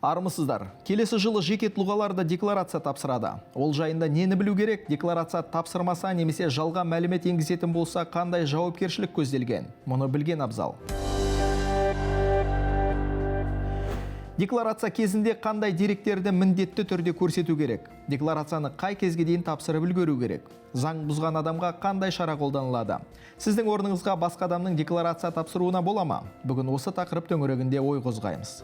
Армысыздар. Келесі жылы жеке тұлғаларда декларация тапсырады. Ол жайында нені білу керек? Декларация тапсырмаса немесе жалған мәлімет енгізетін болса қандай жауапкершілік көзделген? Мұны білген абзал. Декларация кезінде қандай деректерді міндетті түрде көрсету керек? Декларацияны қай кезге дейін тапсырып үлгеру керек? Заң бұзған адамға қандай шара қолданылады? Сіздің орныңызға басқа адамның декларация тапсыруына бола ма? Бүгін осы тақырып төңірегінде ой қозғаймыз.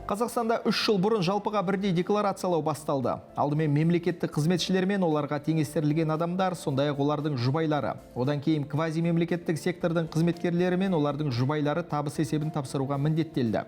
Қазақстанда 3 жыл бұрын жалпыға бірдей декларациялау басталды. Алдымен мемлекеттік қызметшілер мен оларға теңестірілген адамдар, сондай-ақ олардың жұбайлары. Одан кейін квазимемлекеттік сектордың қызметкерлері мен олардың жұбайлары табыс есебін тапсыруға міндеттелді.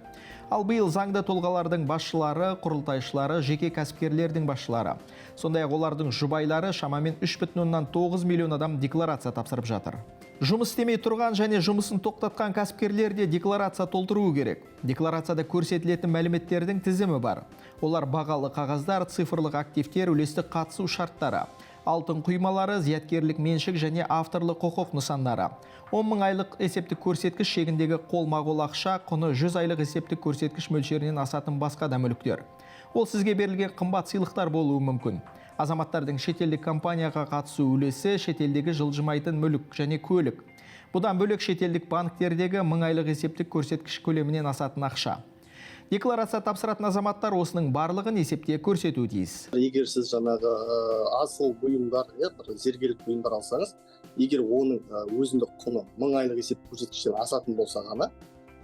Ал биыл заңды тұлғалардың басшылары, құрылтайшылары, жеке кәсіпкерлердің басшылары. Сондай-ақ олардың жұбайлары шамамен 3,9 миллион адам декларация тапсырып жатыр. Жұмыс істемей тұрған және жұмысын тоқтатқан кәсіпкерлер де декларация толтыруы керек. Декларацияда көрсетілетін мәліметтердің тізімі бар. Олар бағалы қағаздар, цифрлық активтер, үлестік қатысу шарттары, алтын құймалары, зияткерлік меншік және авторлық құқық нысандары. 10 мың айлық есептік көрсеткіш шегіндегі қолма-қол ақша, құны 100 айлық есептік көрсеткіш мөлшерінен асатын басқа да мүліктер. Ол сізге берілген қымбат сыйлықтар болуы мүмкін. Азаматтардың шетелдік компанияға қатысу үлесі, шетелдегі жылжымайтын мүлік және көлік. Бұдан бөлек шетелдік банктердегі 1000 айлық есептік көрсеткіш көлемінен асатын ақша. Декларация тапсыратын азаматтар осының барлығын есепте көрсетуі тиіс. Егер сіз жаңағы асыл бұйымдар, бір зергерлік бұйымдар алсаңыз, егер оның өзіндік құны 1000 айлық есептік көрсеткіштен асатын болса ғана,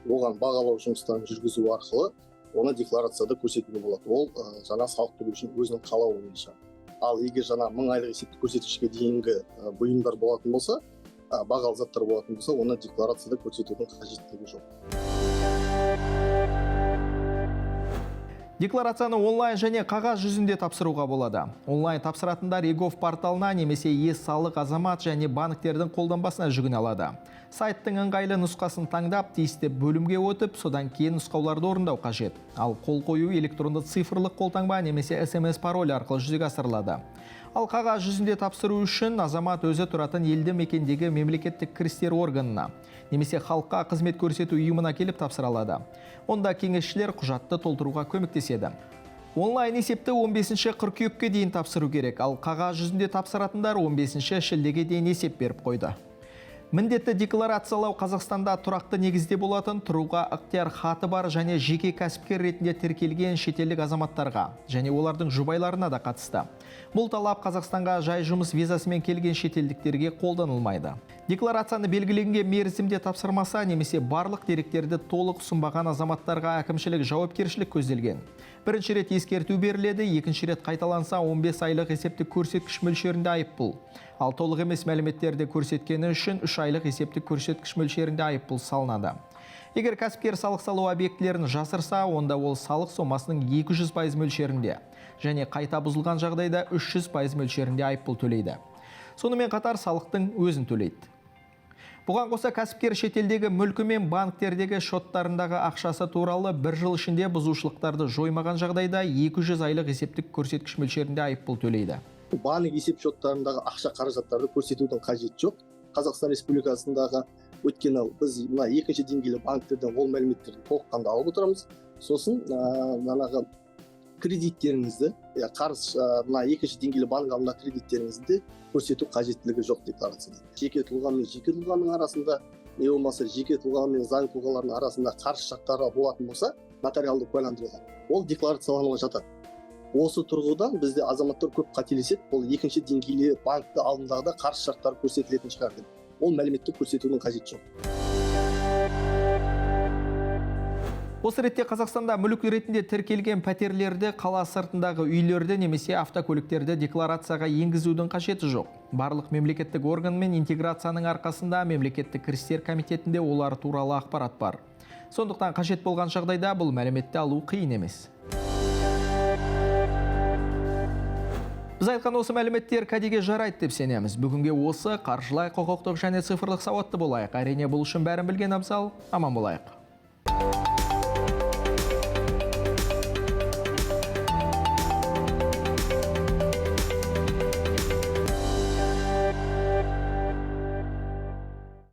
оған бағалау жұмыстарын жүргізу арқылы оны декларацияда көрсетуге болады. Ол жаңа салық төлеу үшін өзінің қалауы бойынша. Ал егер жаңа 1000 айлық есептік көрсеткішке дейінгі бұйымдар болатын болса, бағалы заттар болатын болса, оны декларацияда көрсетудің қажеттілігі жоқ. Декларацияны онлайн және қағаз жүзінде тапсыруға болады. Онлайн тапсыратындар e-gov порталына немесе e-салық азамат және банктердің қолданбасына жүгіне алады. Сайттың ыңғайлы нұсқасын таңдап, тиісті бөлімге өтіп, содан кейін нұсқауларды орындау қажет. Ал қол қою электронды цифрлық қолтаңба немесе SMS пароль арқылы жүзеге асырылады. Ал қағаз жүзінде тапсыру үшін азамат өзі тұратын елді мекендегі мемлекеттік кірістер органына немесе халыққа қызмет көрсету ұйымына келіп тапсыра алады. Онда кеңесшілер құжатты толтыруға көмектеседі. Онлайн есепті 15 қыркүйекке дейін тапсыру керек, ал қағаз жүзінде тапсыратындар 15 шілдеге дейін есеп беріп қойды. Міндетті декларациялау Қазақстанда тұрақты негізде болатын тұруға ықтияр хаты бар және жеке кәсіпкер ретінде тіркелген шетелдік азаматтарға және олардың жұбайларына да қатысты. Бұл талап Қазақстанға жай жұмыс визасымен келген шетелдіктерге қолданылмайды. Декларацияны белгіленген мерзімде тапсырмаса немесе барлық деректерді толық ұсынбаған азаматтарға әкімшілік жауапкершілік көзделген. Бірінші рет ескерту беріледі, екінші рет қайталанса 15 айлық есептік көрсеткіш мөлшерінде айыппұл. Ал толық емес мәліметтерді көрсеткені үшін 3 айлық есептік көрсеткіш мөлшерінде айыппұл салынады. Егер кәсіпкер салық салу объектілерін жасырса, онда ол салық сомасының 200% мөлшерінде және қайта бұзылған жағдайда 300% мөлшерінде айыппұл төлейді. Сонымен қатар салықтың өзін төлейді. Бұған қоса кәсіпкер шетелдегі мүлкі мен банктердегі шоттарындағы ақшасы туралы 1 жыл ішінде бұзушылықтарды жоймаған жағдайда 200 айлық есептік көрсеткіш мөлшерінде айыппұл төлейді. Банк есеп шоттарындағы ақша қаражаттарды көрсетудің қажет жоқ. Қазақстан Республикасындағы өткені біз мына екінші деңгейлі банктерден ол мәліметтерді толыққанда алып отырамыз. Сосын манағы кредиттеріңізді, қарыз мына екінші деңгейлі банк алдында кредиттеріңізді көрсету қажеттілігі жоқ декларацияда. Жеке тұлға мен жеке тұлғаның арасында, не болмаса жеке тұлға мен заң тұлғаларының арасында қарыз шарттары болатын болса, нотариалды куәландырылған. Ол декларациялануға жатады. Осы тұрғыдан бізде азаматтар көп қателеседі, бұл екінші деңгейлі банкты алдындағыда қарыз шарттары көрсетілетін шығар деп. Ол мәліметті көрсетудің қажет жоқ. Осы ретте Қазақстанда мүлік ретінде тіркелген пәтерлерді, қала сыртындағы үйлерді немесе автокөліктерді декларацияға енгізудің қажеті жоқ. Барлық мемлекеттік органмен интеграцияның арқасында мемлекеттік кірістер комитетінде олар туралы ақпарат бар. Сондықтан қажет болған жағдайда бұл мәліметті алу қиын емес. Біз айтқан осы мәліметтер кәдеге жарайды деп сенеміз. Бүгінге осы қаржылай, құқықтық және цифрлық сауатты болайық. Әрине бұл үшін бәрін білген абзал. Аман болайық.